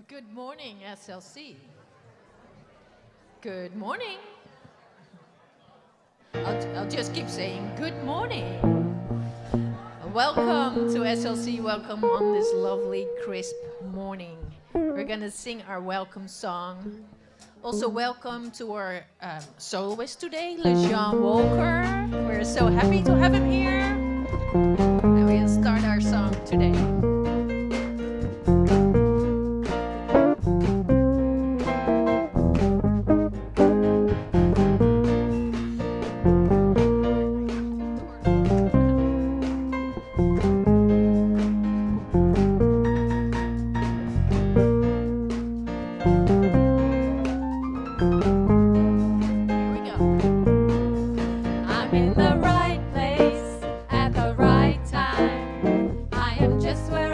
Good morning, SLC. Good morning. I'll just keep saying good morning. Welcome to SLC. Welcome on this lovely, crisp morning. We're going to sing our welcome song. Also, welcome to our soloist today, LeJean Walker. We're so happy to have him here. And we'll start our song today. I'm in the right place at the right time. I am just where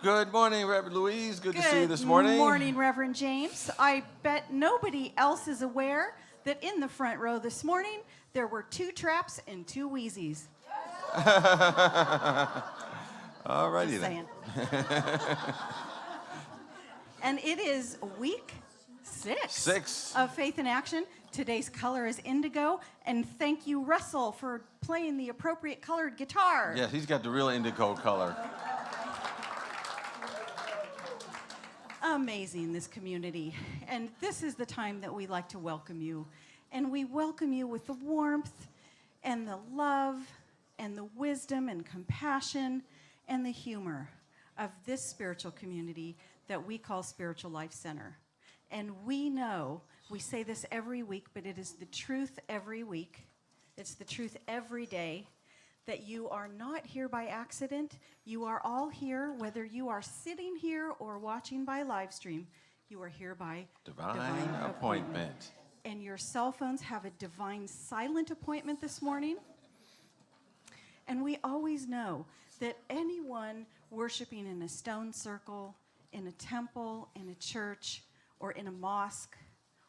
Good morning, Reverend Louise. Good to see you this morning. Good morning, Reverend James. I bet nobody else is aware that in the front row this morning, there were 2 Trapps and 2 Wheezies. All righty then. And it is week 6 of Faith in Action. Today's color is indigo. And thank you, Russell, for playing the appropriate colored guitar. Yes, he's got the real indigo color. Amazing, this community. And this is the time that we like to welcome you. And we welcome you with the warmth and the love and the wisdom and compassion and the humor of this spiritual community that we call Spiritual Life Center. And we know, we say this every week, but it is the truth every week. It's the truth every day, that you are not here by accident. You are all here, whether you are sitting here or watching by live stream, you are here by divine appointment. And your cell phones have a divine silent appointment this morning. And we always know that anyone worshiping in a stone circle, in a temple, in a church, or in a mosque,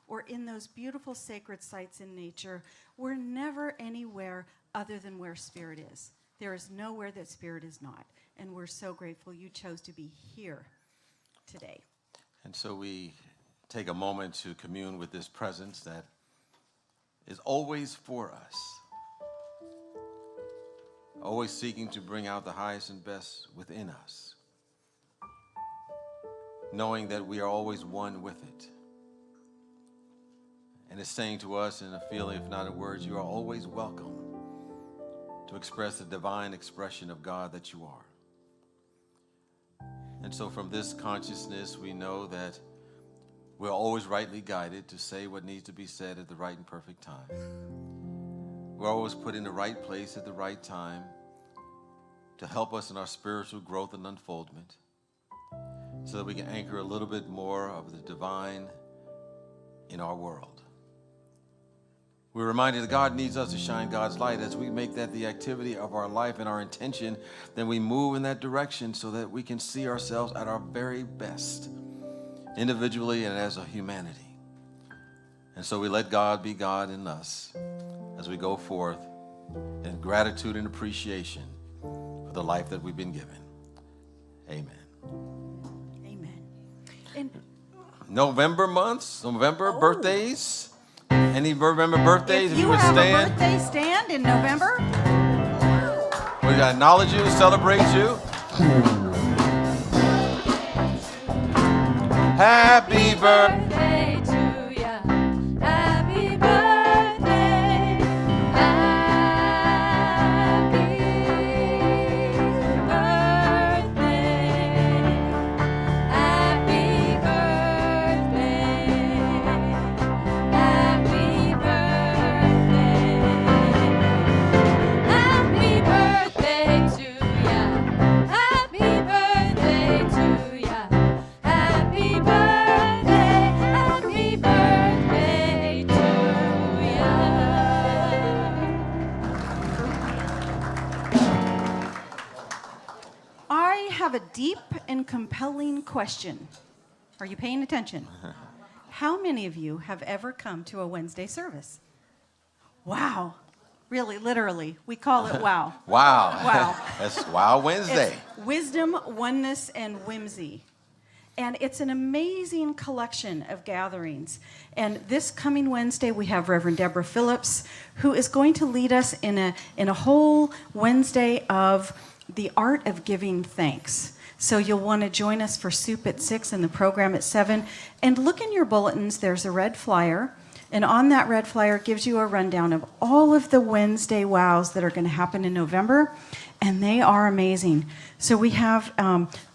or in those beautiful sacred sites in nature, we're never anywhere other than where Spirit is. There is nowhere that Spirit is not. And we're so grateful you chose to be here today. And so we take a moment to commune with this presence that is always for us, always seeking to bring out the highest and best within us, knowing that we are always one with it. And it's saying to us in a feeling, if not in words, you are always welcome to express the divine expression of God that you are. And so from this consciousness, we know that we're always rightly guided to say what needs to be said at the right and perfect time. We're always put in the right place at the right time to help us in our spiritual growth and unfoldment, so that we can anchor a little bit more of the divine in our world. We're reminded that God needs us to shine God's light. As we make that the activity of our life and our intention, then we move in that direction so that we can see ourselves at our very best, individually and as a humanity. And so we let God be God in us as we go forth in gratitude and appreciation for the life that we've been given. Amen. And November months, birthdays. Any November birthdays? If you have a birthday, stand in November. We got to acknowledge you, celebrate you. Happy birthday to ya. Happy birthday. Happy birthday. Happy birthday. Happy birthday. Happy birthday to ya. Happy birthday to ya. Happy birthday. Happy birthday to ya. I have a deep and compelling question. Are you paying attention? How many of you have ever come to a Wednesday service? Wow. Really, literally. We call it wow. Wow. Wow. That's Wow Wednesday. It's wisdom, oneness, and whimsy. And it's an amazing collection of gatherings. And this coming Wednesday, we have Reverend Deborah Phillips, who is going to lead us in a whole Wednesday of the art of giving thanks. So you'll want to join us for soup at 6 and the program at 7. And look in your bulletins, there's a red flyer. And on that red flyer gives you a rundown of all of the Wednesday wows that are going to happen in November. And they are amazing. So we have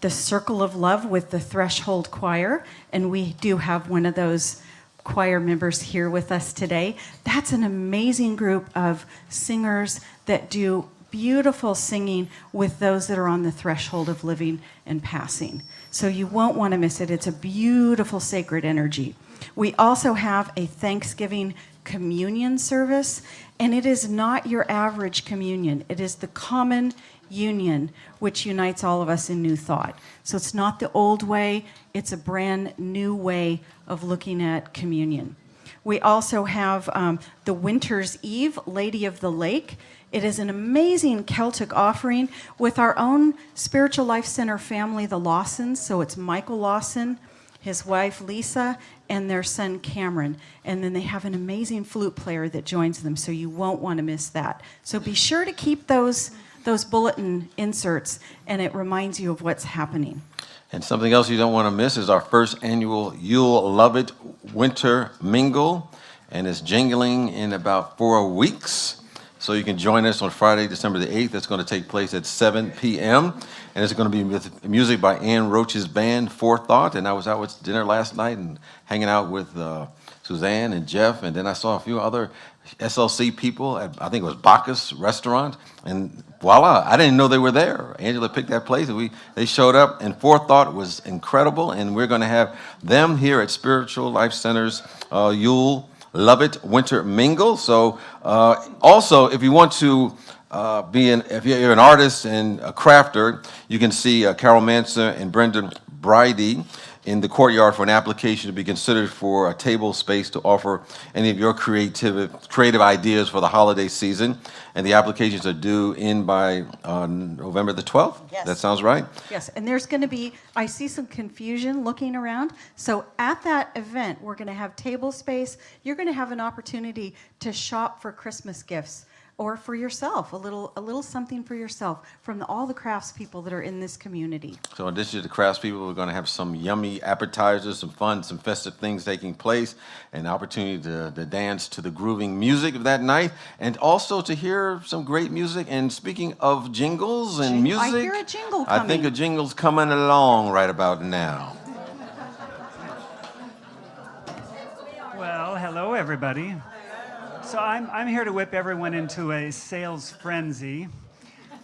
the Circle of Love with the Threshold Choir. And we do have one of those choir members here with us today. That's an amazing group of singers that do beautiful singing with those that are on the threshold of living and passing. So you won't want to miss it. It's a beautiful sacred energy. We also have a Thanksgiving communion service, and it is not your average communion. It is the common union, which unites all of us in new thought. So it's not the old way, it's a brand new way of looking at communion. We also have the Winter's Eve, Lady of the Lake. It is an amazing Celtic offering with our own Spiritual Life Center family, the Lawsons. So it's Michael Lawson, his wife Lisa, and their son Cameron. And then they have an amazing flute player that joins them, so you won't want to miss that. So be sure to keep those bulletin inserts, and it reminds you of what's happening. And something else you don't want to miss is our first annual You'll Love It Winter Mingle, and it's jingling in about 4 weeks. So you can join us on Friday, December the 8th. It's going to take place at 7 p.m. And it's going to be with music by Ann Roach's band, Forethought. And I was out with dinner last night and hanging out with Suzanne and Jeff. And then I saw a few other SLC people at, I think it was Bacchus Restaurant. And voila, I didn't know they were there. Angela picked that place, and they showed up. And Forethought was incredible. And we're going to have them here at Spiritual Life Center's You'll Love It Winter Mingle. So also, if you want to if you're an artist and a crafter, you can see Carol Manson and Brendan Bridey in the courtyard for an application to be considered for a table space to offer any of your creative ideas for the holiday season. And the applications are due in by November the 12th. Yes. That sounds right? Yes, and there's going to be, I see some confusion looking around. So at that event, we're going to have table space. You're going to have an opportunity to shop for Christmas gifts or for yourself, a little something for yourself from all the crafts people that are in this community. So in addition to the crafts people, we're going to have some yummy appetizers, some fun, some festive things taking place, an opportunity to dance to the grooving music of that night, and also to hear some great music. And speaking of jingles and music, I hear a jingle coming. I think a jingle's coming along right about now. Well, hello, everybody. So I'm here to whip everyone into a sales frenzy.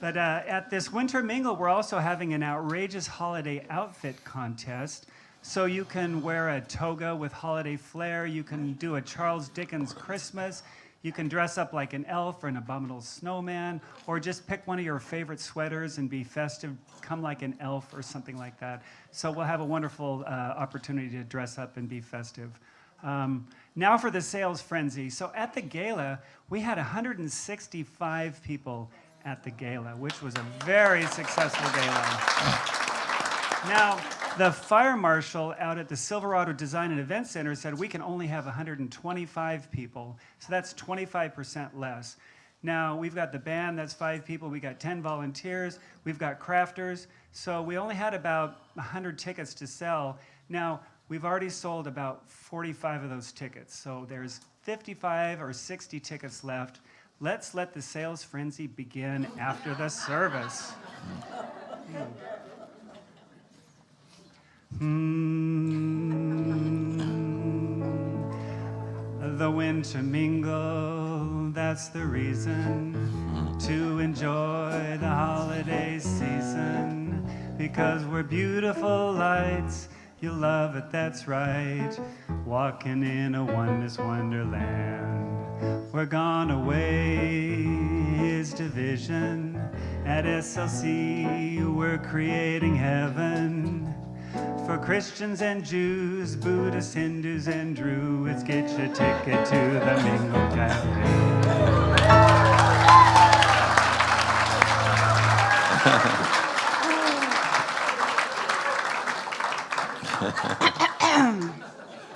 But at this Winter Mingle, we're also having an outrageous holiday outfit contest. So you can wear a toga with holiday flair. You can do a Charles Dickens Christmas. You can dress up like an elf or an abominable snowman, or just pick one of your favorite sweaters and be festive, come like an elf or something like that. So we'll have a wonderful opportunity to dress up and be festive. Now for the sales frenzy. So at the gala, we had 165 people at the gala, which was a very successful gala. Now, the fire marshal out at the Silverado Design and Event Center said we can only have 125 people, so that's 25% less. Now, we've got the band, that's 5 people, we got 10 volunteers, we've got crafters, so we only had about 100 tickets to sell. Now, we've already sold about 45 of those tickets, so there's 55 or 60 tickets left. Let's let the sales frenzy begin after the service. The winter mingle, that's the reason to enjoy the holiday season, because we're beautiful lights. You'll love it, that's right. Walking in a oneness wonderland. We're gone away is division. At SLC, we're creating heaven. For Christians and Jews, Buddhists, Hindus, and Druids, get your ticket to the Mingle Cafe.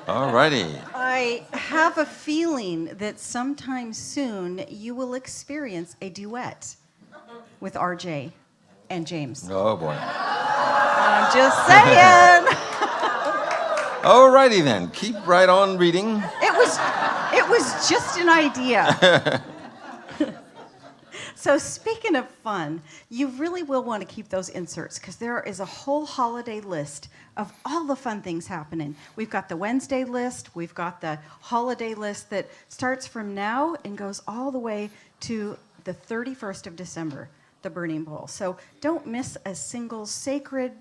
All righty. I have a feeling that sometime soon you will experience a duet with RJ and James. Oh, boy. I'm just saying. All righty then. Keep right on reading. It was just an idea. So speaking of fun, you really will want to keep those inserts because there is a whole holiday list of all the fun things happening. We've got the Wednesday list, we've got the holiday list that starts from now and goes all the way to the 31st of December, the Burning Bowl. So don't miss a single sacred,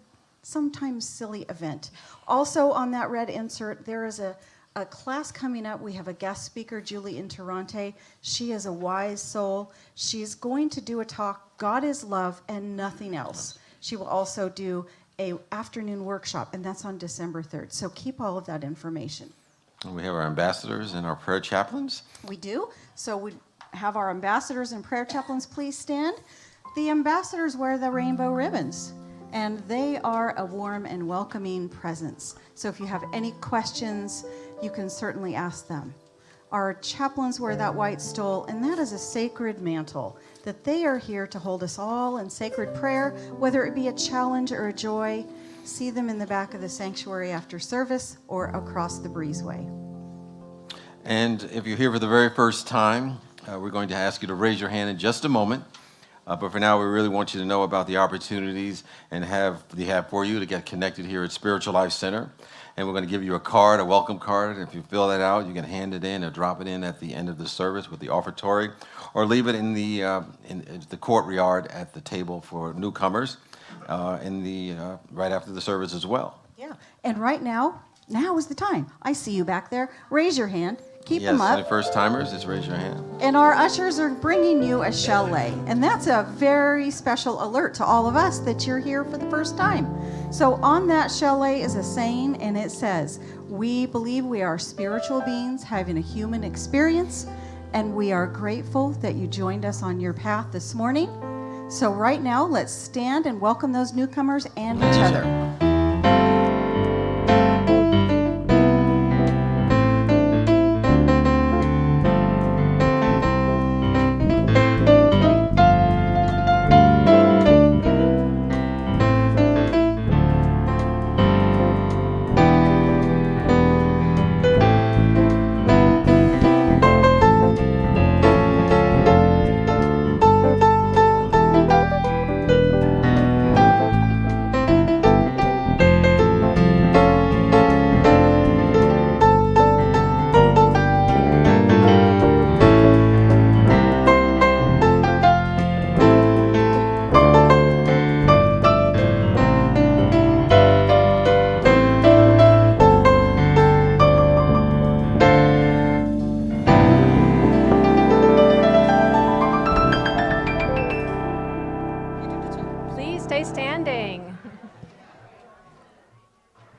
sometimes silly event. Also on that red insert, there is a class coming up. We have a guest speaker, Julie Interrante. She is a wise soul. She's going to do a talk God is love and nothing else. She will also do a afternoon workshop, and that's on December 3rd. So keep all of that information. And we have our ambassadors and our prayer chaplains. We do. So we have our ambassadors and prayer chaplains please stand. The ambassadors wear the rainbow ribbons, and they are a warm and welcoming presence. So if you have any questions, you can certainly ask them. Our chaplains wear that white stole, and that is a sacred mantle, that they are here to hold us all in sacred prayer, whether it be a challenge or a joy. See them in the back of the sanctuary after service or across the breezeway. And if you're here for the very first time, we're going to ask you to raise your hand in just a moment. But for now, we really want you to know about the opportunities and have for you to get connected here at Spiritual Life Center. And we're going to give you a card, a welcome card. If you fill that out, you can hand it in or drop it in at the end of the service with the offertory, or leave it in the courtyard at the table for newcomers right after the service as well. Yeah, and right now is the time. I see you back there. Raise your hand. Keep them Yes, up. any first timers, just raise your hand. And our ushers are bringing you a chalet. And that's a very special alert to all of us that you're here for the first time. So on that chalet is a saying, and it says, "We believe we are spiritual beings having a human experience, and we are grateful that you joined us on your path this morning." So right now, let's stand and welcome those newcomers and each other.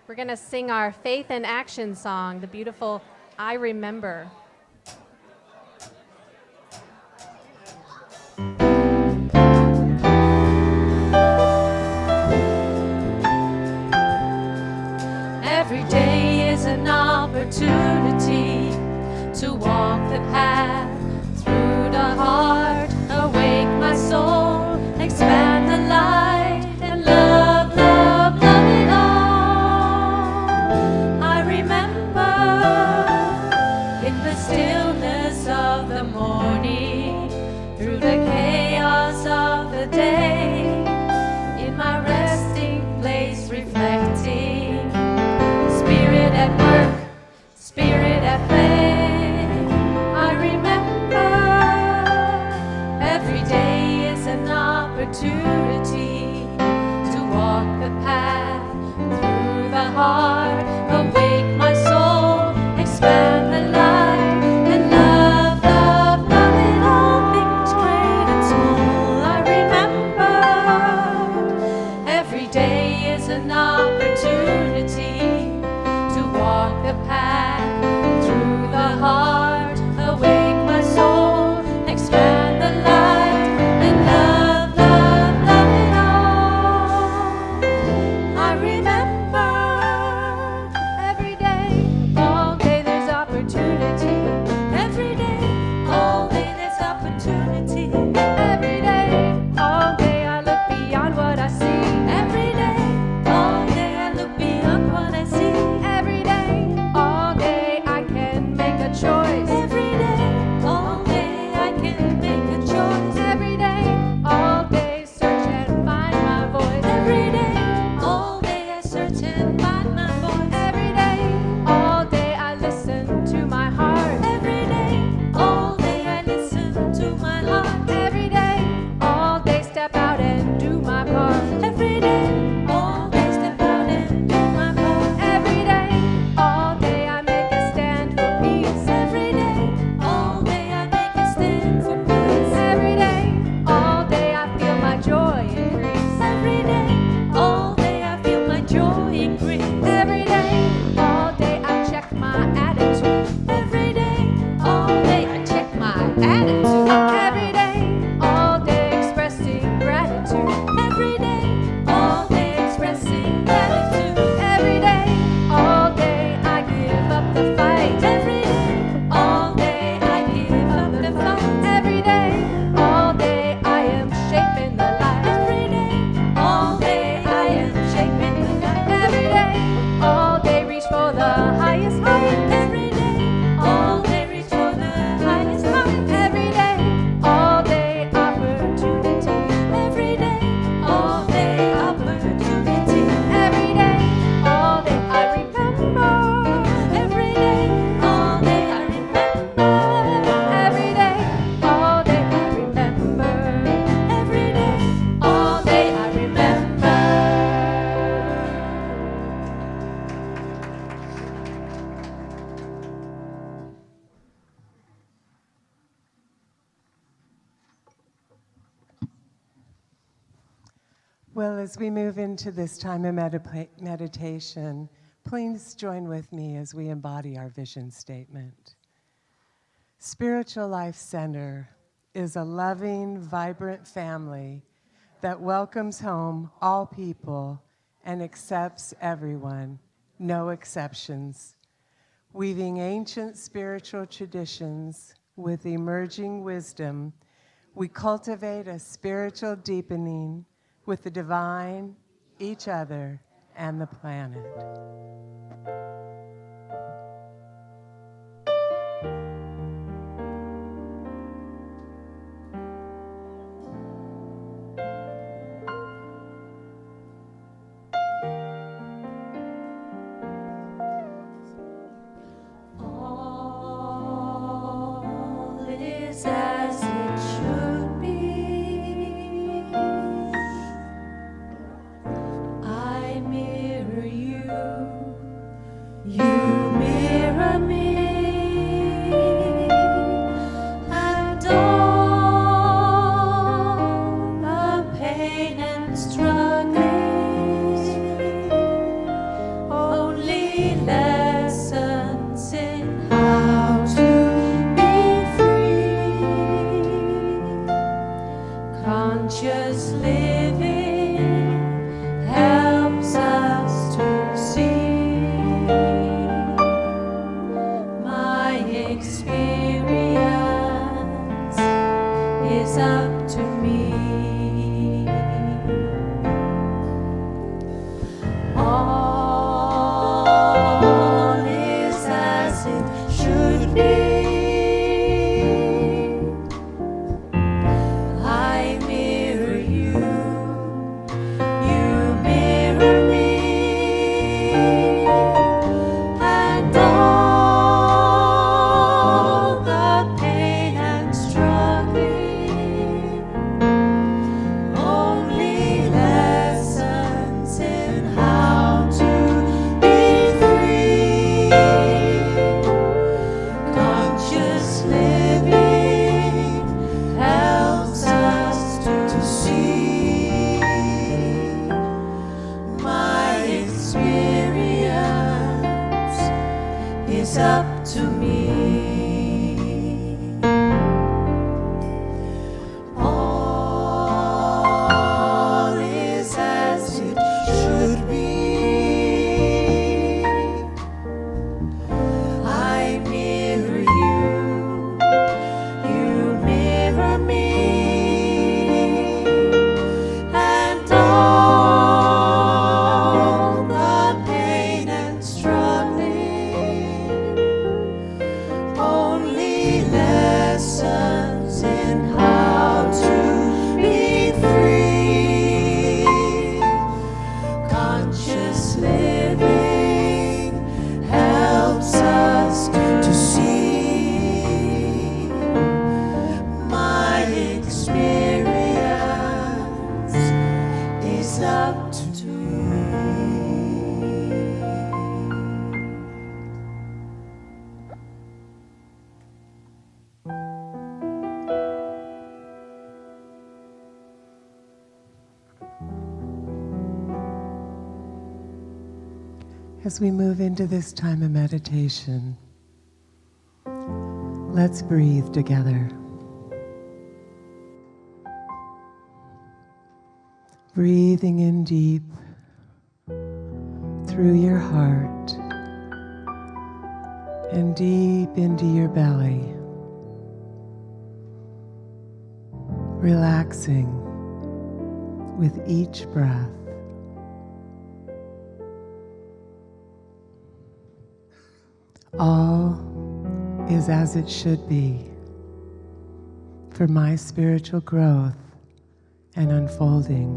We're going to sing our faith and action song, the beautiful I Remember. Every day is an opportunity to walk the path through the heart, awake my soul, expand the light, and love, love, love it all. I remember in the stillness of the morning, through the chaos of the day, in my resting place reflecting, Spirit at work, Spirit at play. I remember every day is an opportunity to walk the path through the heart, awake my soul, expand the light, and love, love, love in all things great and small. I remember every day is an opportunity to walk the path through the heart, awake my soul, expand the light, and love, love, love it all. I remember every day, all day there's opportunity. Every day, all day there's opportunity. Every day, all day I look beyond what I see. Every day, all day I look beyond what I see. Every day, all Well, as we move into this time of meditation, please join with me as we embody our vision statement. Spiritual Life Center is a loving, vibrant family that welcomes home all people and accepts everyone, no exceptions. Weaving ancient spiritual traditions with emerging wisdom, we cultivate a spiritual deepening with the divine, each other, and the planet. All is as it should be. I mirror you, you mirror me, and all the pain and struggling, only lessons in how to be free. Conscious living helps us to see. My experience is up to me. All is as it should be. I mirror you, you mirror me, and all the pain and struggling, only lessons in how to be free. Conscious living helps us to see. My experience is up to me. All is as it should be. I mirror you, you mirror me, and all the pain and struggling, only lessons in how to be free. Conscious living helps us to see. My experience is up to me. As we move into this time of meditation, let's breathe together. Breathing in deep through your heart and deep into your belly. Relaxing with each breath. All is as it should be for my spiritual growth and unfolding.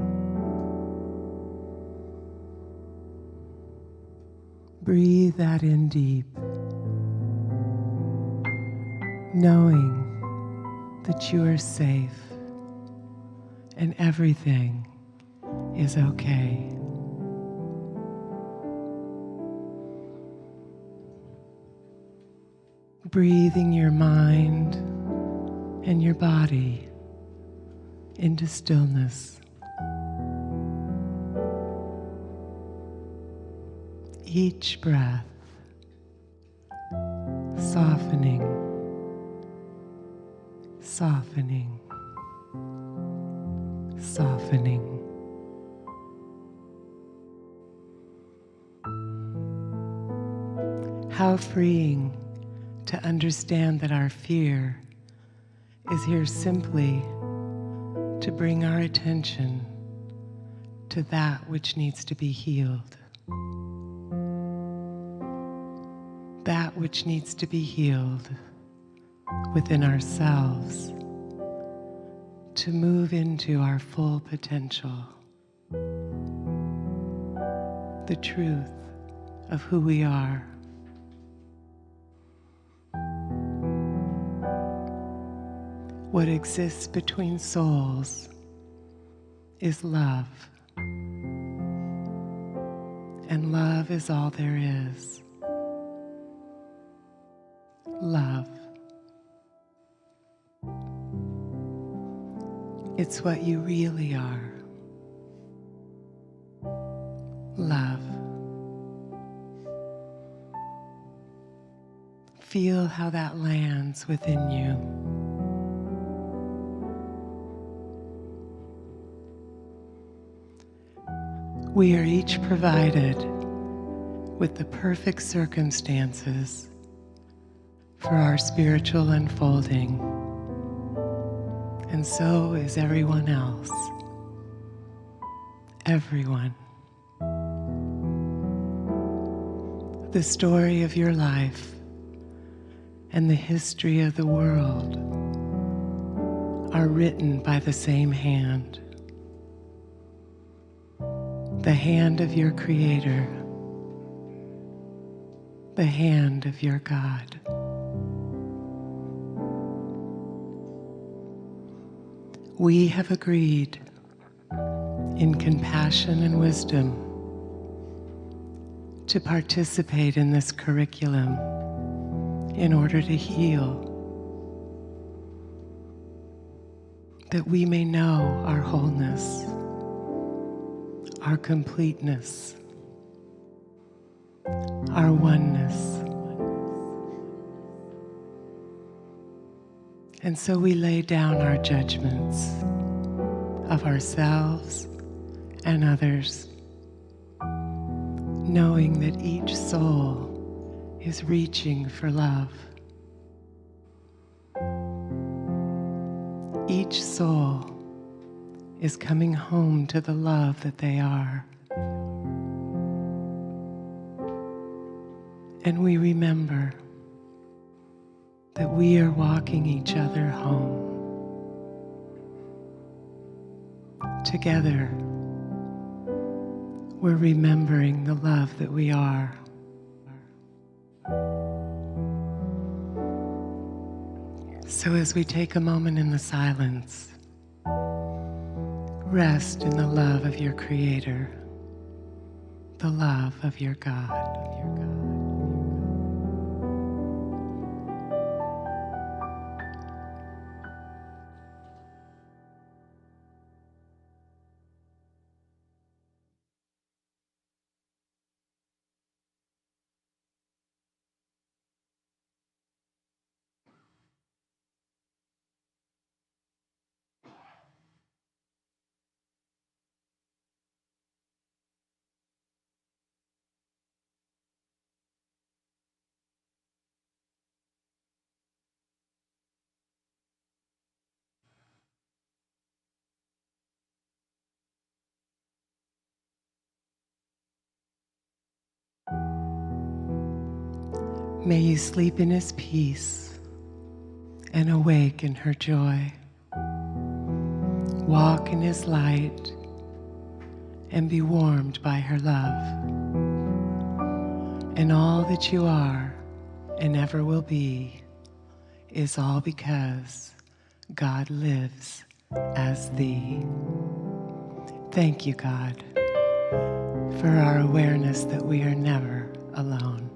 Breathe that in deep, knowing that you are safe and everything is okay. Breathing your mind and your body into stillness. each breath, softening, softening, softening. How freeing to understand that our fear is here simply to bring our attention to that which needs to be healed. That which needs to be healed within ourselves to move into our full potential, the truth of who we are. What exists between souls is love, and love is all there is. Love. It's what you really are. Love. Feel how that lands within you. We are each provided with the perfect circumstances for our spiritual unfolding, and so is everyone else. Everyone. The story of your life and the history of the world are written by the same hand. The hand of your Creator, the hand of your God. We have agreed in compassion and wisdom to participate in this curriculum in order to heal, that we may know our wholeness, our completeness, our oneness. And so we lay down our judgments of ourselves and others, knowing that each soul is reaching for love. Each soul is coming home to the love that they are. And we remember that we are walking each other home. Together, we're remembering the love that we are. So as we take a moment in the silence, rest in the love of your Creator, the love of your God. May you sleep in His peace and awake in her joy. Walk in His light and be warmed by her love. And all that you are and ever will be is all because God lives as thee. Thank you, God, for our awareness that we are never alone.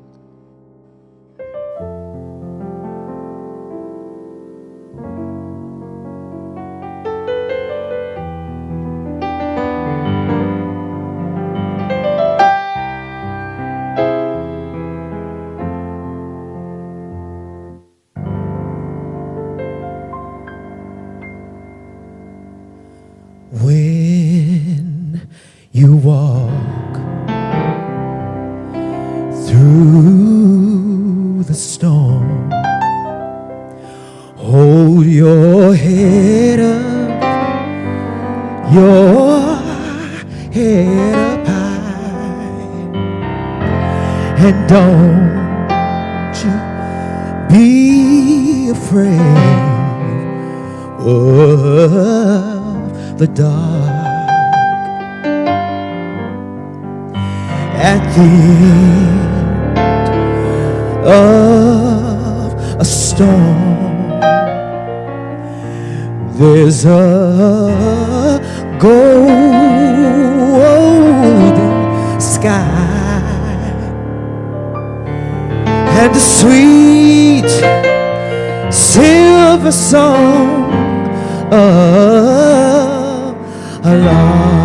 through the storm. Hold your head up, your head up high, and don't you be afraid of the dark. At the end of a storm, there's a golden sky and a sweet silver song of a lark.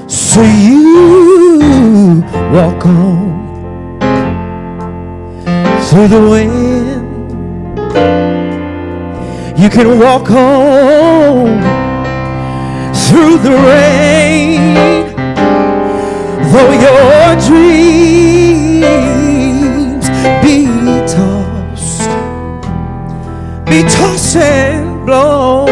So you walk on through the wind. You can walk on through the rain. Though your dreams be tossed and blown.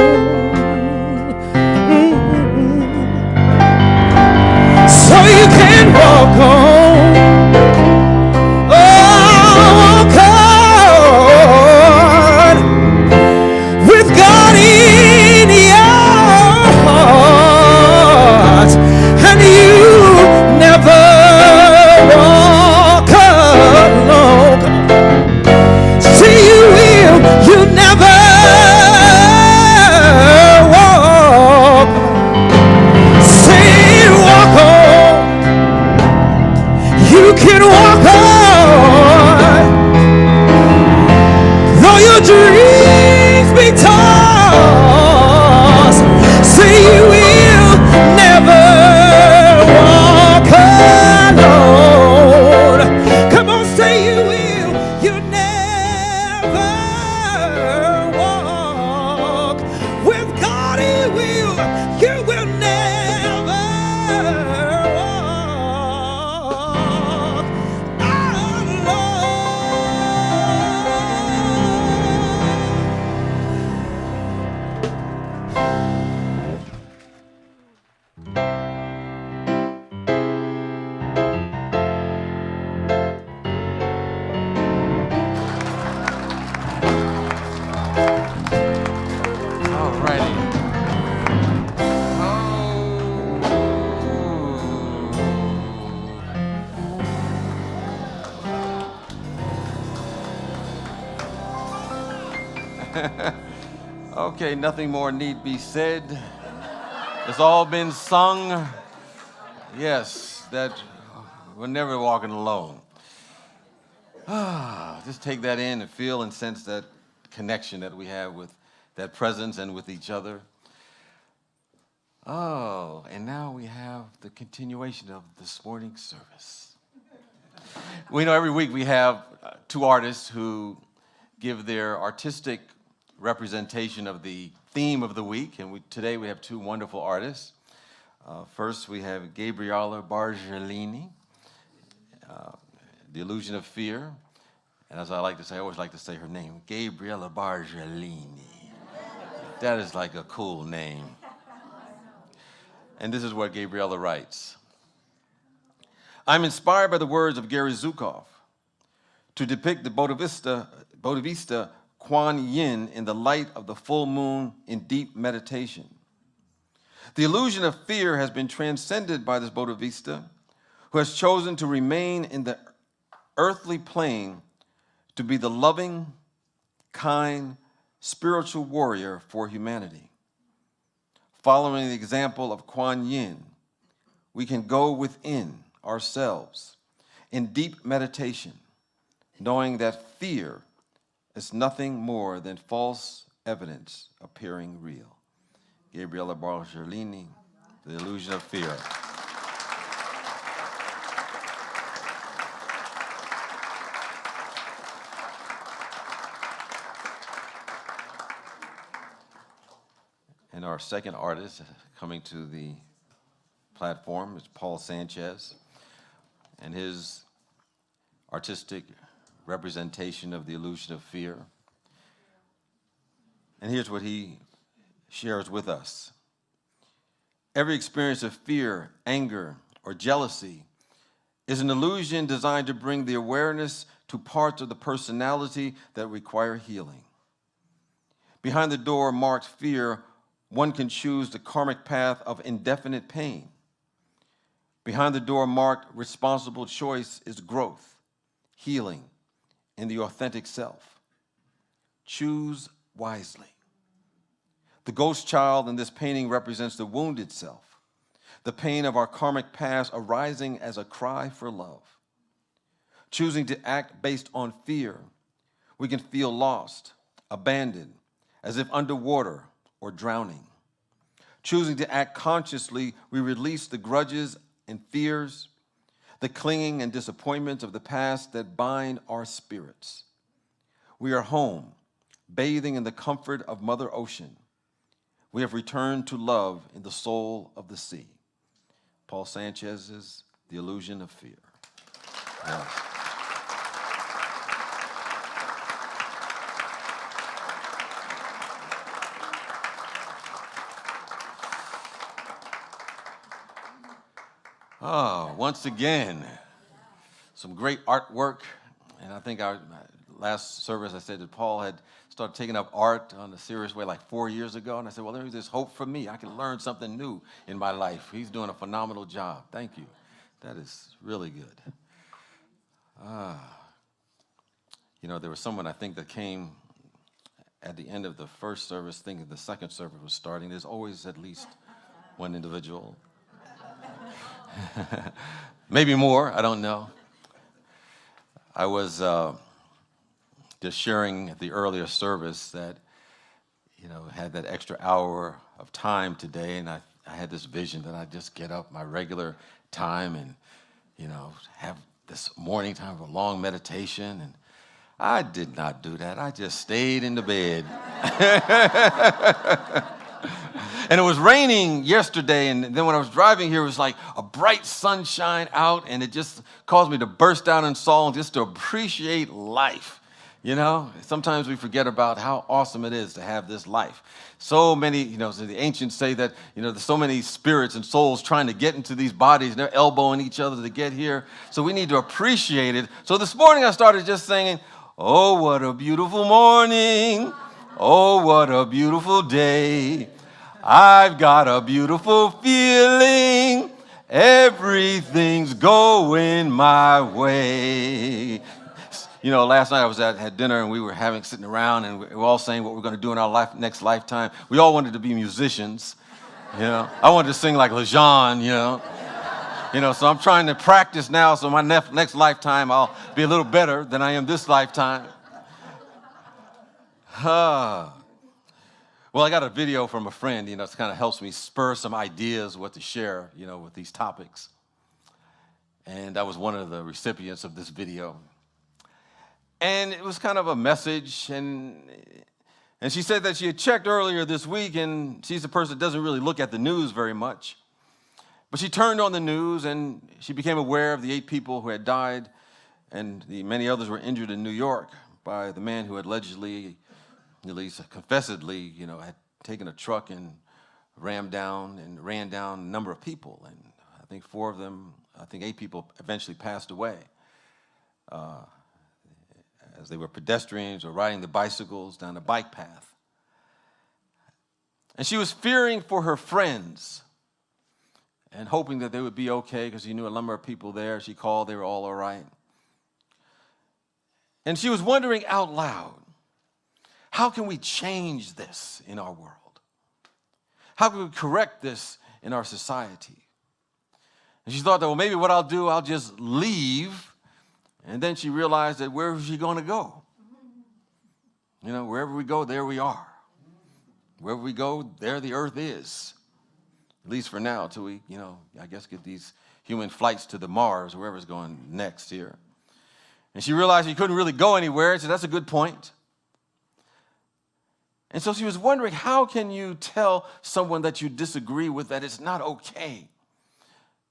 So you can walk on, walk on, with God in your heart, and you never walk alone. See, you never walk. Say, walk on. You can walk on, though your dreams be tossed. Say you will never walk alone. Come on, say you will. You never walk with God. He will. You will never walk alone. All righty. Okay, nothing more need be said. It's all been sung. Yes, that we're never walking alone. Just take that in and feel and sense that connection that we have with that presence and with each other. Oh, and now we have the continuation of this morning's service. We know every week we have two artists who give their artistic representation of the theme of the week, and today we have two wonderful artists. First, we have Gabriella Bargelini, The Illusion of Fear, and as I like to say, I always like to say her name, Gabriella Bargelini. That is like a cool name. And this is what Gabriella writes. I'm inspired by the words of Gary Zukav to depict the Bodhisattva Kuan Yin in the light of the full moon in deep meditation. The illusion of fear has been transcended by this Bodhisattva, who has chosen to remain in the earthly plane to be the loving, kind, spiritual warrior for humanity. Following the example of Kuan Yin, we can go within ourselves in deep meditation, knowing that fear is nothing more than false evidence appearing real. Gabriella Bargelini, The Illusion of Fear. And our second artist coming to the platform is Paul Sanchez and his artistic representation of the illusion of fear. And here's what he shares with us. Every experience of fear, anger, or jealousy is an illusion designed to bring the awareness to parts of the personality that require healing. Behind the door marked fear, one can choose the karmic path of indefinite pain. Behind the door marked responsible choice is growth, healing, and the authentic self. Choose wisely. The ghost child in this painting represents the wounded self, the pain of our karmic past arising as a cry for love. Choosing to act based on fear, we can feel lost, abandoned, as if underwater or drowning. Choosing to act consciously, we release the grudges and fears, the clinging and disappointments of the past that bind our spirits. We are home, bathing in the comfort of Mother Ocean. We have returned to love in the soul of the sea. Paul Sanchez's The Illusion of Fear. Yes. Once again, some great artwork. And I think our last service I said that Paul had started taking up art on a serious way like 4 years ago. And I said, well, there's this hope for me. I can learn something new in my life. He's doing a phenomenal job. Thank you. That is really good. You know, there was someone I think that came at the end of the first service thinking the second service was starting. There's always at least one individual. Maybe more, I don't know. I was just sharing at the earlier service that, you know, had that extra hour of time today, and I had this vision that I'd just get up my regular time and, you know, have this morning time of a long meditation, and I did not do that. I just stayed in the bed. And it was raining yesterday, and then when I was driving here, it was like a bright sunshine out, and it just caused me to burst out in song just to appreciate life. You know, sometimes we forget about how awesome it is to have this life. So many, you know, so the ancients say that, you know, there's so many spirits and souls trying to get into these bodies, and they're elbowing each other to get here. So we need to appreciate it. So this morning I started just singing, oh, what a beautiful morning. Oh, what a beautiful day. I've got a beautiful feeling. Everything's going my way. You know, last night I was had dinner and we were sitting around and we were all saying what we're going to do in our next lifetime. We all wanted to be musicians. You know, I wanted to sing like LeJean, you know. You know, so I'm trying to practice now so my next lifetime I'll be a little better than I am this lifetime. Well, I got a video from a friend, you know, it kind of helps me spur some ideas what to share, you know, with these topics. And I was one of the recipients of this video. And it was kind of a message, and she said that she had checked earlier this week, and she's a person that doesn't really look at the news very much. But she turned on the news, and she became aware of the 8 people who had died, and the many others were injured in New York by the man who had allegedly, at least confessedly, you know, had taken a truck and ran down a number of people. And I think 4 of them, I think 8 people eventually passed away as they were pedestrians or riding the bicycles down a bike path. And she was fearing for her friends and hoping that they would be okay because she knew a number of people there. She called, they were all right. And she was wondering out loud, how can we change this in our world? How can we correct this in our society? And she thought that, well, maybe what I'll do, I'll just leave. And then she realized that where was she going to go? You know, wherever we go, there we are. Wherever we go, there the earth is. At least for now, till we, you know, I guess get these human flights to the Mars, wherever's going next here. And she realized she couldn't really go anywhere, so that's a good point. And so she was wondering, how can you tell someone that you disagree with that it's not okay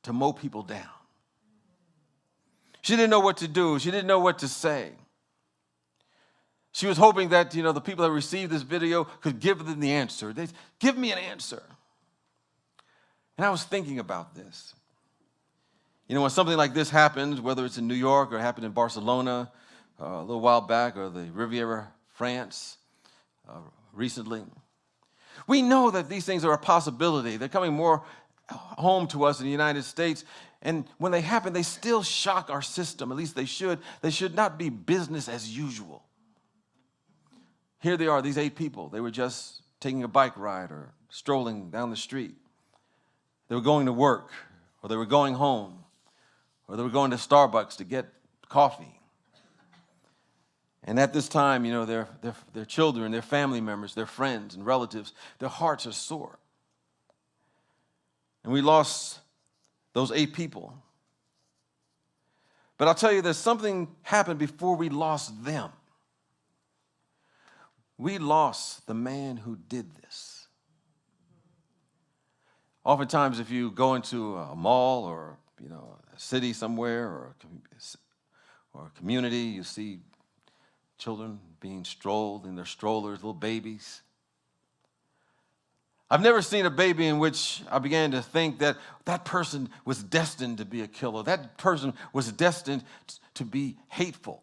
to mow people down. She didn't know what to do. She didn't know what to say. She was hoping that, the people that received this video could give them the answer. They give me an answer. And I was thinking about this. When something like this happens, whether it's in New York or happened in Barcelona a little while back, or the Riviera, France, recently, we know that these things are a possibility. They're coming more home to us in the United States. And when they happen, they still shock our system. At least they should. They should not be business as usual. Here they are, these 8 people. They were just taking a bike ride or strolling down the street. They were going to work, or they were going home, or they were going to Starbucks to get coffee. And at this time, their children, their family members, their friends and relatives, their hearts are sore. And we lost those 8 people. But I'll tell you, there's something happened before we lost them. We lost the man who did this. Oftentimes, if you go into a mall or a city somewhere or a community, you see children being strolled in their strollers, little babies. I've never seen a baby in which I began to think that that person was destined to be a killer. That person was destined to be hateful.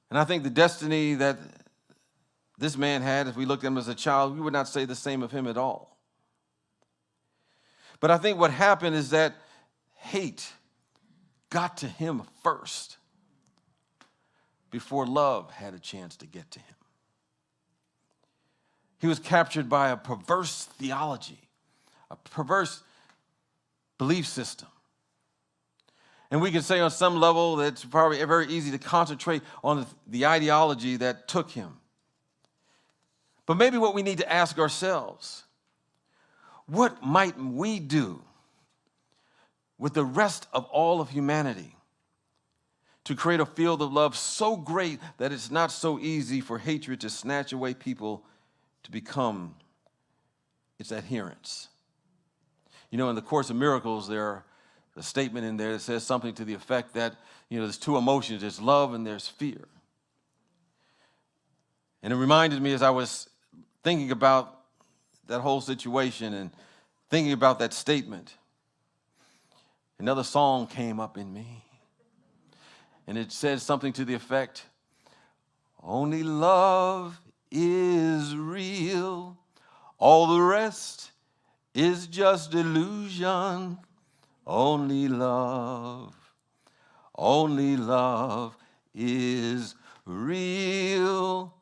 And I think the destiny that this man had, if we looked at him as a child, we would not say the same of him at all. But I think what happened is that hate got to him first before love had a chance to get to him. He was captured by a perverse theology, a perverse belief system. And we can say on some level that it's probably very easy to concentrate on the ideology that took him. But maybe what we need to ask ourselves, what might we do with the rest of all of humanity to create a field of love so great that it's not so easy for hatred to snatch away people to become its adherents? In the Course of Miracles, there's a statement in there that says something to the effect that, there's 2 emotions, there's love and there's fear. And it reminded me as I was thinking about that whole situation and thinking about that statement, another song came up in me. And it said something to the effect, only love is real, all the rest is just illusion. Only love is real.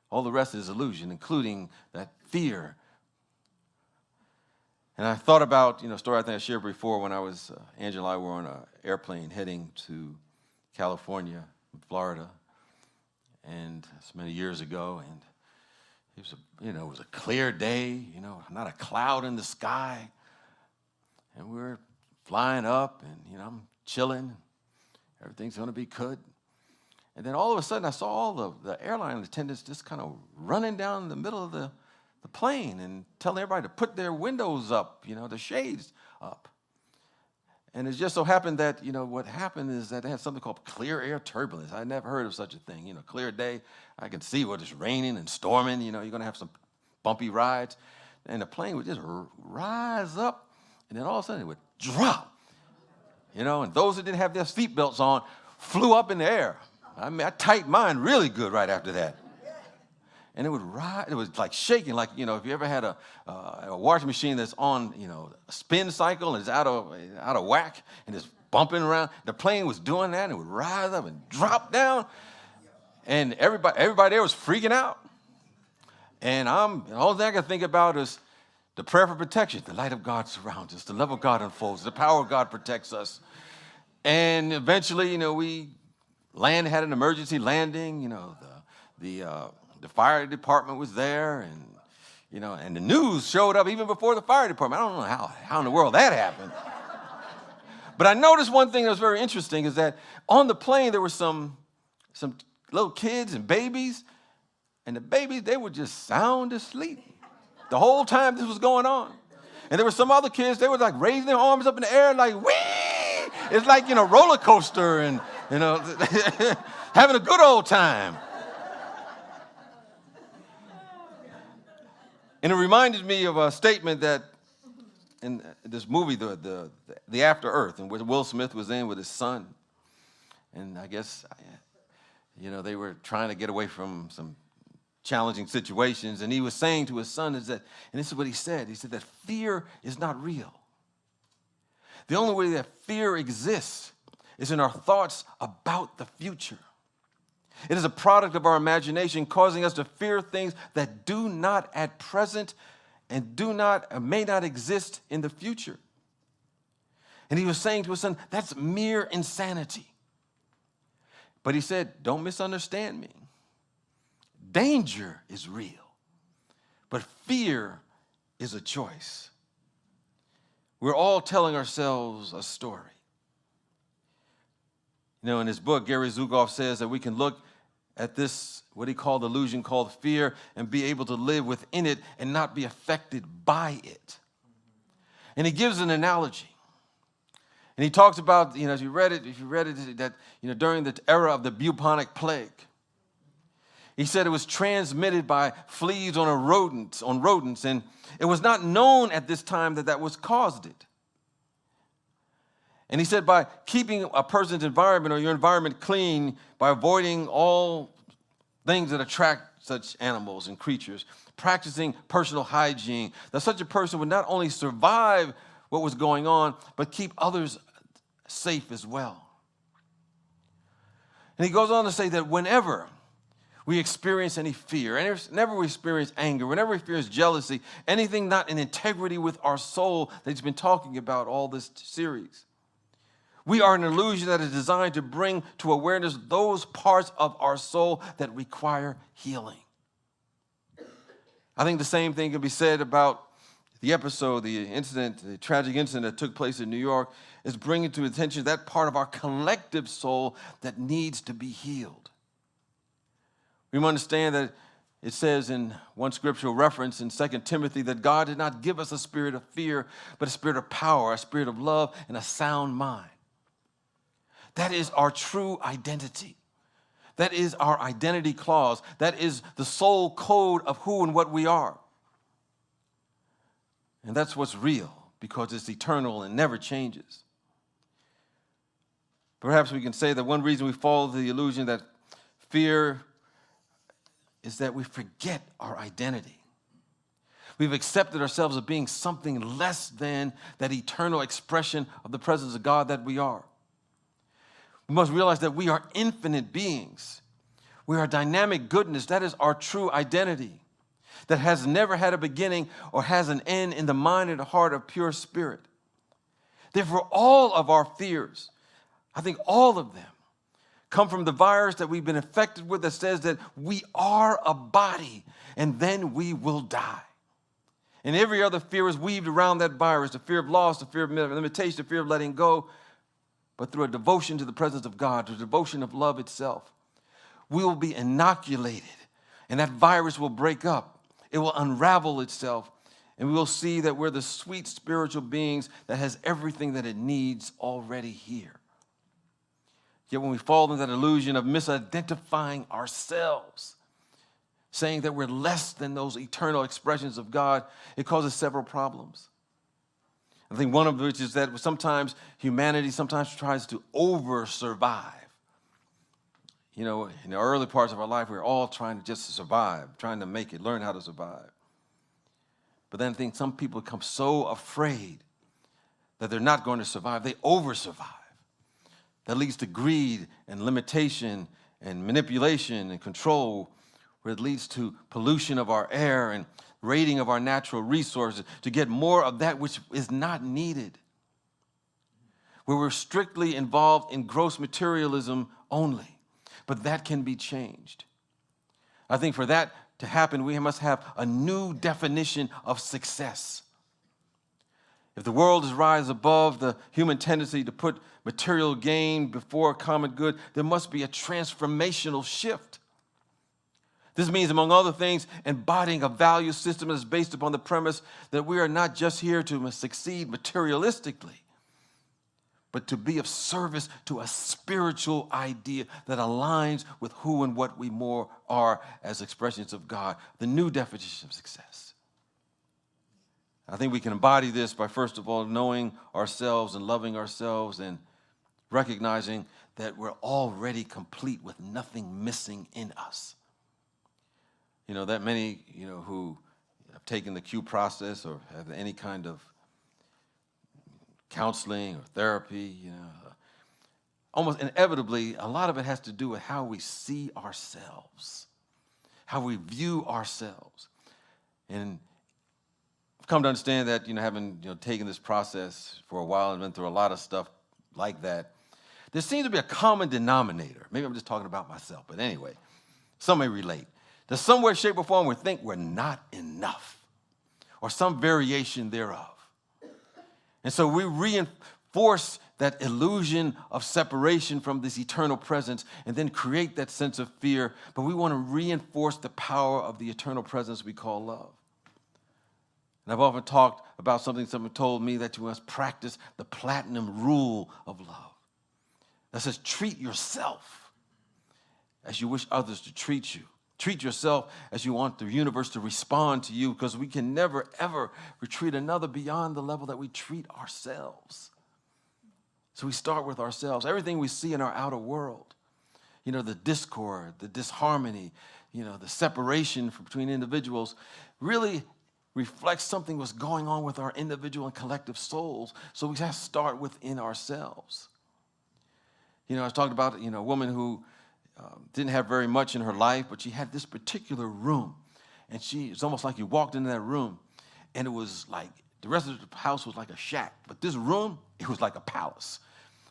All the rest is illusion, including that fear. And I thought about, a story I think I shared before when Angela and I were on an airplane heading to California, Florida, and it's many years ago, and it was a clear day, not a cloud in the sky, and we're flying up, and I'm chilling, everything's going to be good. And then all of a sudden, I saw all the airline attendants just kind of running down the middle of the plane and telling everybody to put their windows up, the shades up. And it just so happened that, what happened is that they had something called clear air turbulence. I never heard of such a thing. Clear day, I can see what it's raining and storming. You're going to have some bumpy rides. And the plane would just rise up, and then all of a sudden it would drop. And those that didn't have their seatbelts on flew up in the air. I tightened mine really good right after that. And it would rise, it was like shaking, like, if you ever had a washing machine that's on, a spin cycle and it's out of whack and it's bumping around. The plane was doing that, and it would rise up and drop down. And everybody there was freaking out. And the only thing I can think about is the prayer for protection. The light of God surrounds us. The love of God unfolds. The power of God protects us. And eventually, we had an emergency landing. The fire department was there, and the news showed up even before the fire department. I don't know how in the world that happened. But I noticed one thing that was very interesting is that on the plane there were some little kids and babies, and the babies, they were just sound asleep the whole time this was going on. And there were some other kids, they were like raising their arms up in the air like, wee! It's like, roller coaster and, having a good old time. And it reminded me of a statement that in this movie, the After Earth, in which Will Smith was in with his son. And I guess, they were trying to get away from some challenging situations. And he was saying to his son and this is what he said that fear is not real. The only way that fear exists is in our thoughts about the future. It is a product of our imagination, causing us to fear things that do not at present and may not exist in the future. And he was saying to his son, that's mere insanity. But he said, don't misunderstand me. Danger is real, but fear is a choice. We're all telling ourselves a story. In his book, Gary Zukav says that we can look at this, what he called illusion called fear, and be able to live within it and not be affected by it. And he gives an analogy. And he talks about, if you read it, that, during the era of the bubonic plague, he said it was transmitted by fleas on rodents, and it was not known at this time that was caused it. And he said by keeping a person's environment or your environment clean, by avoiding all things that attract such animals and creatures, practicing personal hygiene, that such a person would not only survive what was going on, but keep others safe as well. And he goes on to say that whenever we experience any fear, whenever we experience anger, whenever we experience jealousy, anything not in integrity with our soul that he's been talking about all this series, we are an illusion that is designed to bring to awareness those parts of our soul that require healing. I think the same thing can be said about the episode, the tragic incident that took place in New York, is bringing to attention that part of our collective soul that needs to be healed. We understand that it says in one scriptural reference in 2 Timothy that God did not give us a spirit of fear, but a spirit of power, a spirit of love, and a sound mind. That is our true identity. That is our identity clause. That is the soul code of who and what we are. And that's what's real, because it's eternal and never changes. Perhaps we can say that one reason we fall to the illusion that fear is that we forget our identity. We've accepted ourselves as being something less than that eternal expression of the presence of God that we are. We must realize that we are infinite beings. We are dynamic goodness. That is our true identity, that has never had a beginning or has an end in the mind and the heart of pure spirit. Therefore, all of our fears, I think all of them, come from the virus that we've been infected with that says that we are a body and then we will die. And every other fear is weaved around that virus, the fear of loss, the fear of limitation, the fear of letting go. But through a devotion to the presence of God, through a devotion of love itself, we will be inoculated, and that virus will break up. It will unravel itself, and we will see that we're the sweet spiritual beings that has everything that it needs already here. Yet when we fall into that illusion of misidentifying ourselves, saying that we're less than those eternal expressions of God, it causes several problems. I think one of which is that sometimes humanity tries to over-survive. In the early parts of our life, we were all trying to just survive, trying to make it, learn how to survive. But then I think some people become so afraid that they're not going to survive, they over-survive. That leads to greed and limitation and manipulation and control, where it leads to pollution of our air and raiding of our natural resources to get more of that which is not needed. Where we're strictly involved in gross materialism only, but that can be changed. I think for that to happen, we must have a new definition of success. If the world is rise above the human tendency to put material gain before common good, there must be a transformational shift. This means, among other things, embodying a value system that is based upon the premise that we are not just here to succeed materialistically, but to be of service to a spiritual idea that aligns with who and what we more are as expressions of God, the new definition of success. I think we can embody this by, first of all, knowing ourselves and loving ourselves and recognizing that we're already complete with nothing missing in us. You know, that many, who have taken the Q process or have any kind of counseling or therapy, almost inevitably, a lot of it has to do with how we see ourselves, how we view ourselves. And I've come to understand that, having taken this process for a while and been through a lot of stuff like that, there seems to be a common denominator. Maybe I'm just talking about myself, but anyway, some may relate. That somewhere, shape, or form we think we're not enough, or some variation thereof. And so we reinforce that illusion of separation from this eternal presence and then create that sense of fear, but we want to reinforce the power of the eternal presence we call love. And I've often talked about something someone told me, that you must practice the platinum rule of love. That says, treat yourself as you wish others to treat you. Treat yourself as you want the universe to respond to you, because we can never, ever treat another beyond the level that we treat ourselves. So we start with ourselves. Everything we see in our outer world, the discord, the disharmony, the separation between individuals, really reflects something that's going on with our individual and collective souls. So we have to start within ourselves. I was talking about, a woman who didn't have very much in her life, but she had this particular room. And it's almost like you walked into that room, and it was like, the rest of the house was like a shack. But this room, it was like a palace.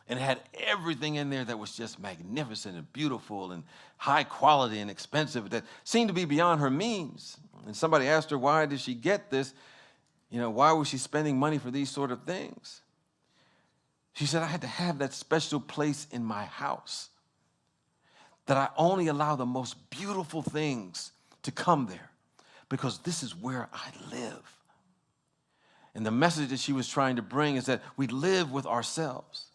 And it had everything in there that was just magnificent and beautiful and high quality and expensive that seemed to be beyond her means. And somebody asked her, why did she get this? Why was she spending money for these sort of things? She said, I had to have that special place in my house, that I only allow the most beautiful things to come there, because this is where I live. And the message that she was trying to bring is that we live with ourselves.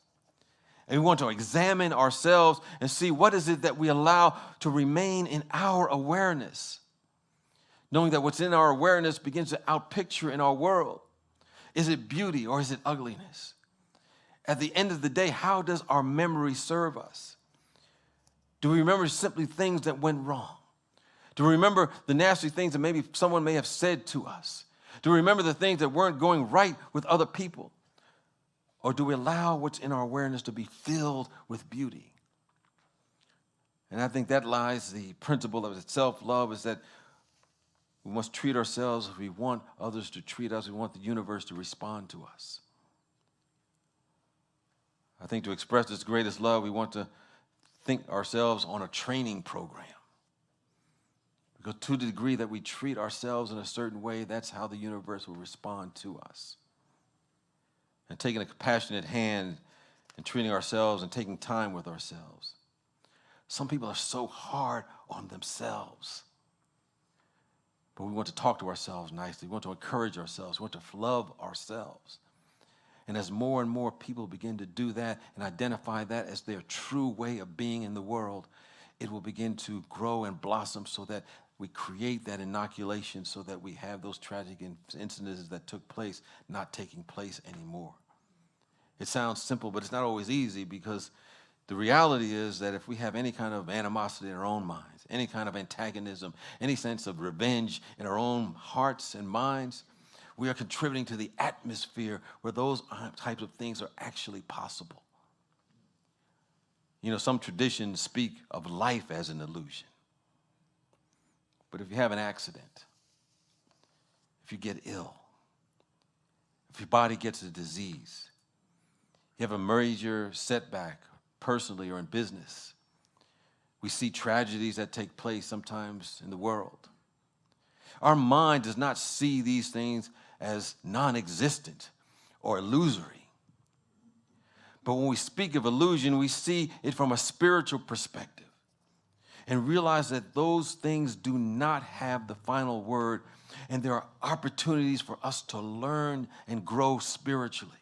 And we want to examine ourselves and see what is it that we allow to remain in our awareness, knowing that what's in our awareness begins to outpicture in our world. Is it beauty or is it ugliness? At the end of the day, how does our memory serve us? Do we remember simply things that went wrong? Do we remember the nasty things that maybe someone may have said to us? Do we remember the things that weren't going right with other people? Or do we allow what's in our awareness to be filled with beauty? And I think that lies the principle of self-love, is that we must treat ourselves as we want others to treat us. We want the universe to respond to us. I think to express this greatest love, we want to think ourselves on a training program. Because to the degree that we treat ourselves in a certain way, that's how the universe will respond to us. And taking a compassionate hand and treating ourselves and taking time with ourselves. Some people are so hard on themselves. But we want to talk to ourselves nicely. We want to encourage ourselves. We want to love ourselves. And as more and more people begin to do that and identify that as their true way of being in the world, it will begin to grow and blossom, so that we create that inoculation, so that we have those tragic incidents that took place not taking place anymore. It sounds simple, but it's not always easy, because the reality is that if we have any kind of animosity in our own minds, any kind of antagonism, any sense of revenge in our own hearts and minds, we are contributing to the atmosphere where those types of things are actually possible. Some traditions speak of life as an illusion. But if you have an accident, if you get ill, if your body gets a disease, you have a major setback personally or in business, we see tragedies that take place sometimes in the world. Our mind does not see these things as non-existent or illusory. But when we speak of illusion, we see it from a spiritual perspective. and realize that those things do not have the final word, and there are opportunities for us to learn and grow spiritually.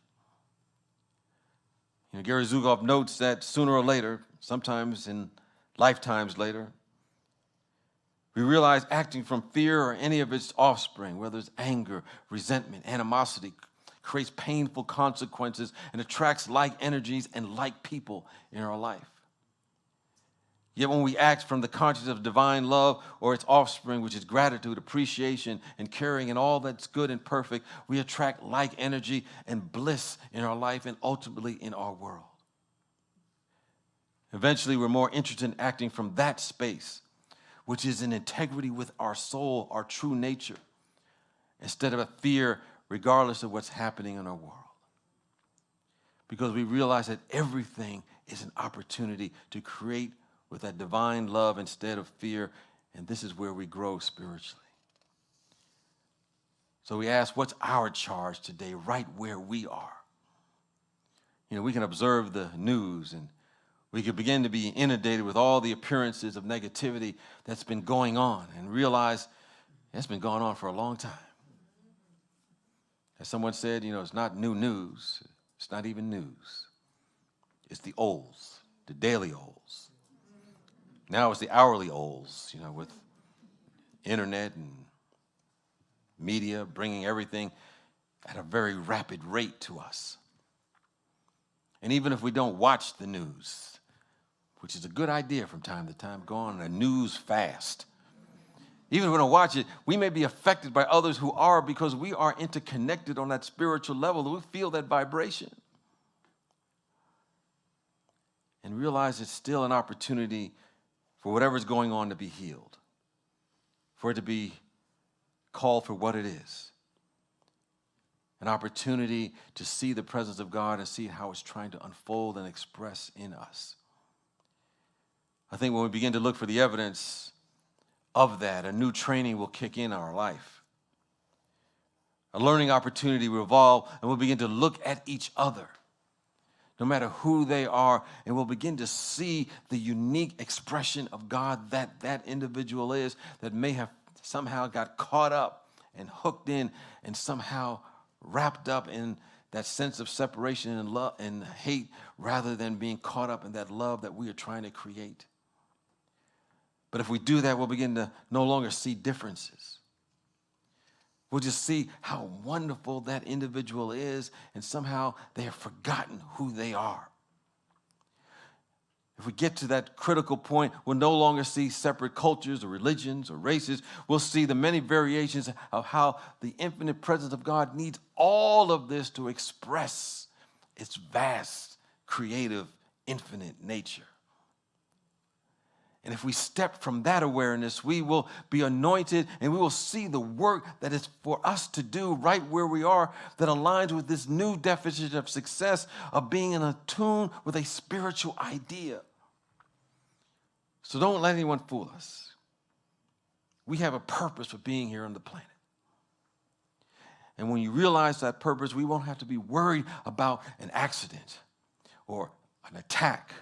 Gary Zugoff notes that sooner or later, sometimes in lifetimes later, we realize acting from fear or any of its offspring, whether it's anger, resentment, animosity, creates painful consequences and attracts like energies and like people in our life. Yet when we act from the consciousness of divine love or its offspring, which is gratitude, appreciation, and caring, and all that's good and perfect, we attract like energy and bliss in our life and ultimately in our world. Eventually, we're more interested in acting from that space, which is in integrity with our soul, our true nature, instead of a fear regardless of what's happening in our world. Because we realize that everything is an opportunity to create with that divine love instead of fear, and this is where we grow spiritually. So we ask, what's our charge today, right where we are? We can observe the news, and we could begin to be inundated with all the appearances of negativity that's been going on and realize it's been going on for a long time. As someone said, it's not new news. It's not even news. It's the olds, the daily olds. Now it's the hourly olds, with internet and media bringing everything at a very rapid rate to us. And even if we don't watch the news, which is a good idea from time to time, go on a news fast. Even if we don't watch it, we may be affected by others who are, because we are interconnected on that spiritual level. We feel that vibration. And realize it's still an opportunity for whatever's going on to be healed, for it to be called for what it is. An opportunity to see the presence of God and see how it's trying to unfold and express in us. I think when we begin to look for the evidence of that, a new training will kick in our life. A learning opportunity will evolve, and we'll begin to look at each other, no matter who they are, and we'll begin to see the unique expression of God that that individual is, that may have somehow got caught up and hooked in and somehow wrapped up in that sense of separation and love and hate, rather than being caught up in that love that we are trying to create. But if we do that, we'll begin to no longer see differences. We'll just see how wonderful that individual is, and somehow they have forgotten who they are. If we get to that critical point, we'll no longer see separate cultures or religions or races. We'll see the many variations of how the infinite presence of God needs all of this to express its vast, creative, infinite nature. And if we step from that awareness, we will be anointed, and we will see the work that is for us to do right where we are, that aligns with this new definition of success, of being in tune with a spiritual idea. So don't let anyone fool us. We have a purpose for being here on the planet. And when you realize that purpose, we won't have to be worried about an accident or an attack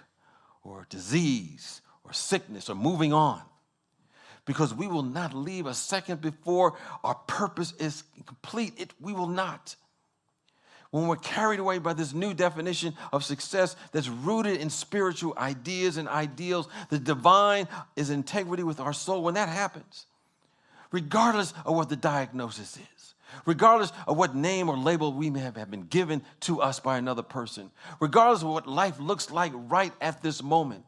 or disease or sickness or moving on, because we will not leave a second before our purpose is complete. We will not. When we're carried away by this new definition of success that's rooted in spiritual ideas and ideals, the divine is integrity with our soul. When that happens, regardless of what the diagnosis is, regardless of what name or label we may have been given to us by another person, regardless of what life looks like right at this moment,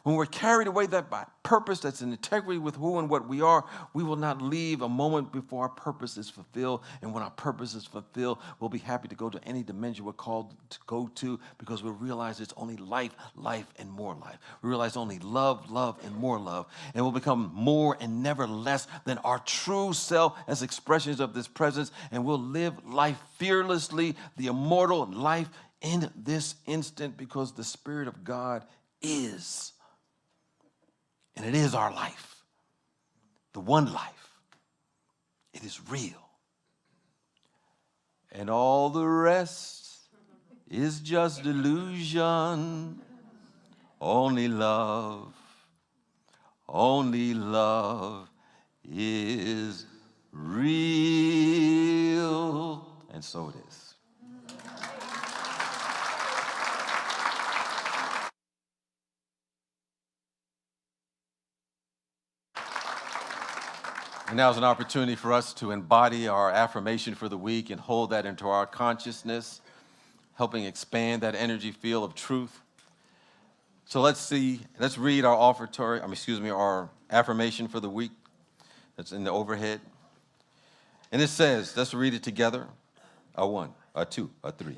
when we're carried away that by purpose that's in integrity with who and what we are, we will not leave a moment before our purpose is fulfilled. And when our purpose is fulfilled, we'll be happy to go to any dimension we're called to go to, because we'll realize it's only life, life, and more life. We realize only love, love, and more love. And we'll become more and never less than our true self as expressions of this presence. And we'll live life fearlessly, the immortal life in this instant, because the Spirit of God is. And it is our life, the one life. It is real. And all the rest is just illusion. Only love, only love is real. And so it is. And now is an opportunity for us to embody our affirmation for the week and hold that into our consciousness, helping expand that energy field of truth. So let's read our affirmation for the week. That's in the overhead. And it says, let's read it together. A 1, a 2, a 3.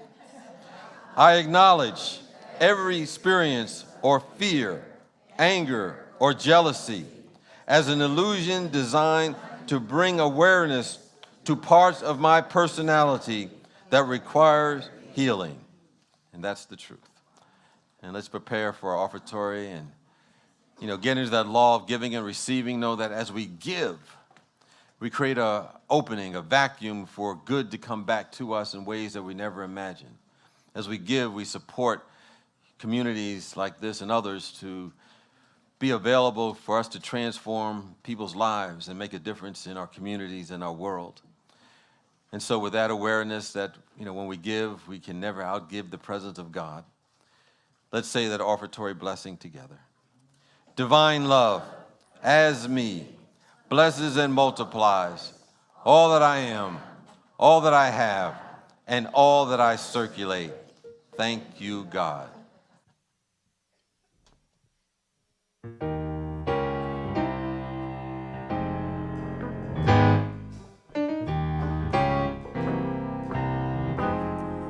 I acknowledge every experience or fear, anger, or jealousy as an illusion designed to bring awareness to parts of my personality that requires healing. And that's the truth. And let's prepare for our offertory and, get into that law of giving and receiving. Know that as we give, we create an opening, a vacuum for good to come back to us in ways that we never imagined. As we give, we support communities like this and others to be available for us to transform people's lives and make a difference in our communities and our world. And so with that awareness that, when we give, we can never outgive the presence of God, let's say that offertory blessing together. Divine love, as me, blesses and multiplies all that I am, all that I have, and all that I circulate. Thank you, God.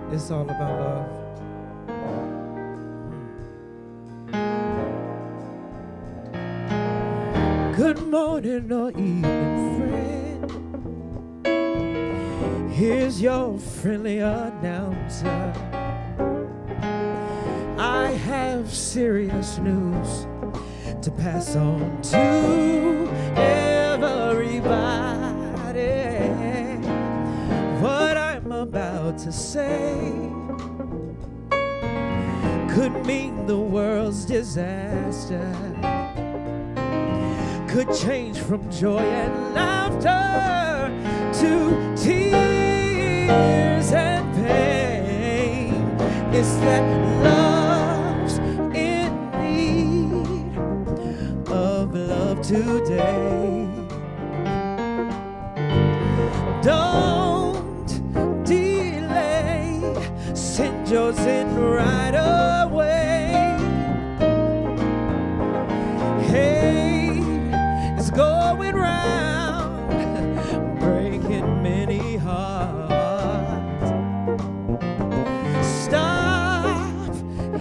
It's all about love. Good morning or evening, friend. Here's your friendly announcer. I have serious news to pass on to everybody. What I'm about to say could mean the world's disaster, could change from joy and laughter to tears and pain. It's that love's in need of love today. Don't delay, send yours in right away. Hate is going round, breaking many hearts. Stop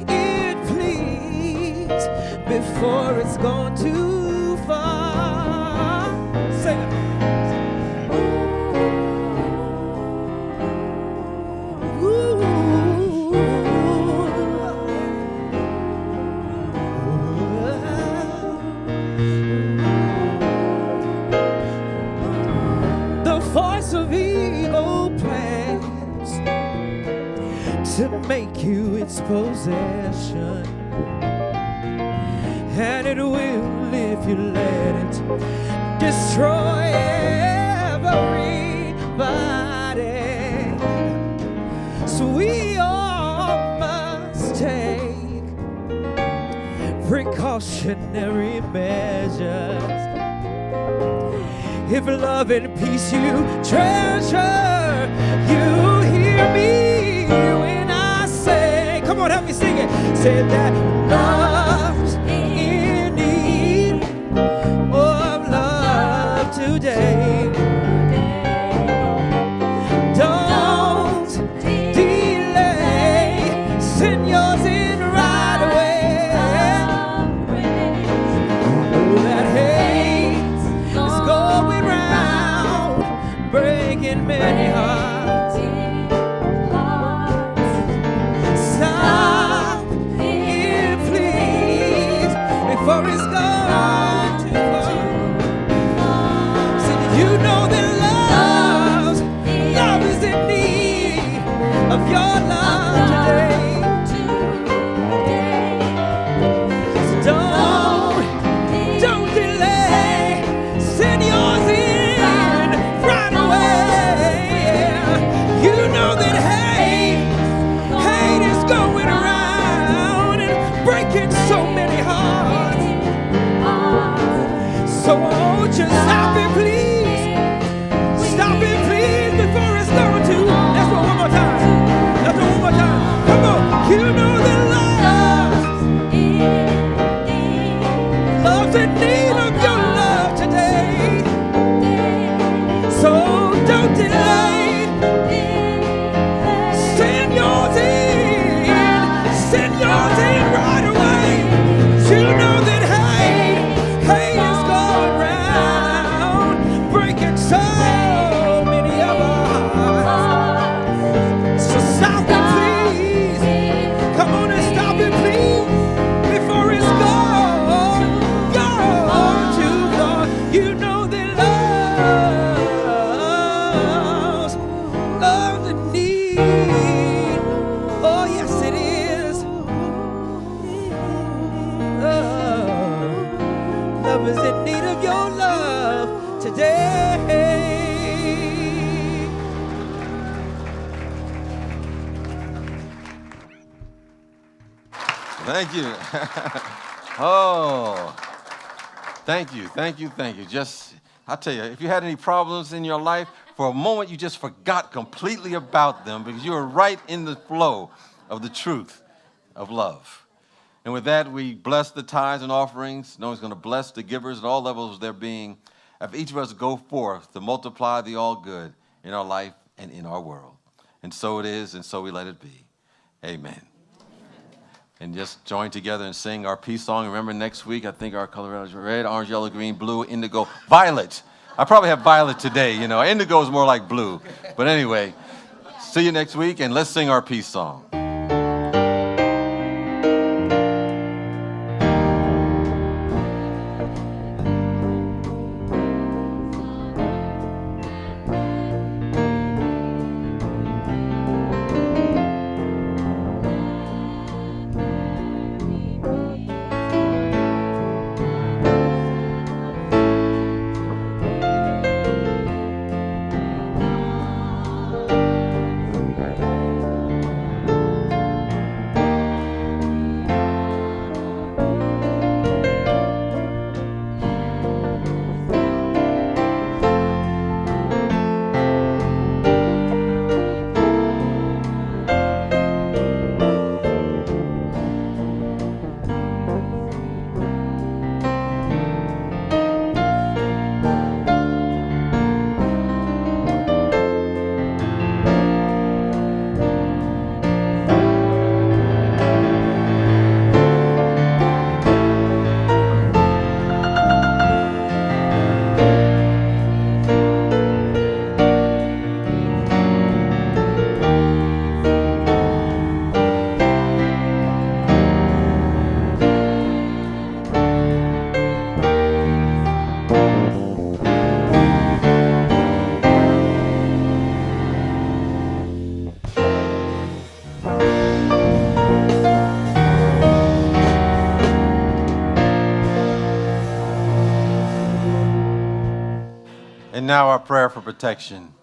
it, please, before it's gone too far. Sing it. To make you its possession, and it will, if you let it, destroy everybody. So we all must take precautionary measures. If love and peace you treasure, you hear me when I say, come on, help me sing it. Say that love's in need of love today. Don't delay, send yours in right away. Oh, that hate is going round, breaking many hearts. Stop it, underneath. Oh, yes, it is. Oh, love is in need of your love today. Thank you. Oh, thank you, thank you, thank you. Just, I'll tell you, if you had any problems in your life, for a moment you just forgot completely about them because you were right in the flow of the truth of love. And with that, we bless the tithes and offerings. No one's going to bless the givers at all levels of their being. If each of us go forth to multiply the all good in our life and in our world. And so it is, and so we let it be. Amen. And just join together and sing our peace song. Remember, next week, I think our color is red, orange, yellow, green, blue, indigo, violet. I probably have violet today, you know. Indigo is more like blue. But anyway, see you next week, and let's sing our peace song. And now our prayer for protection.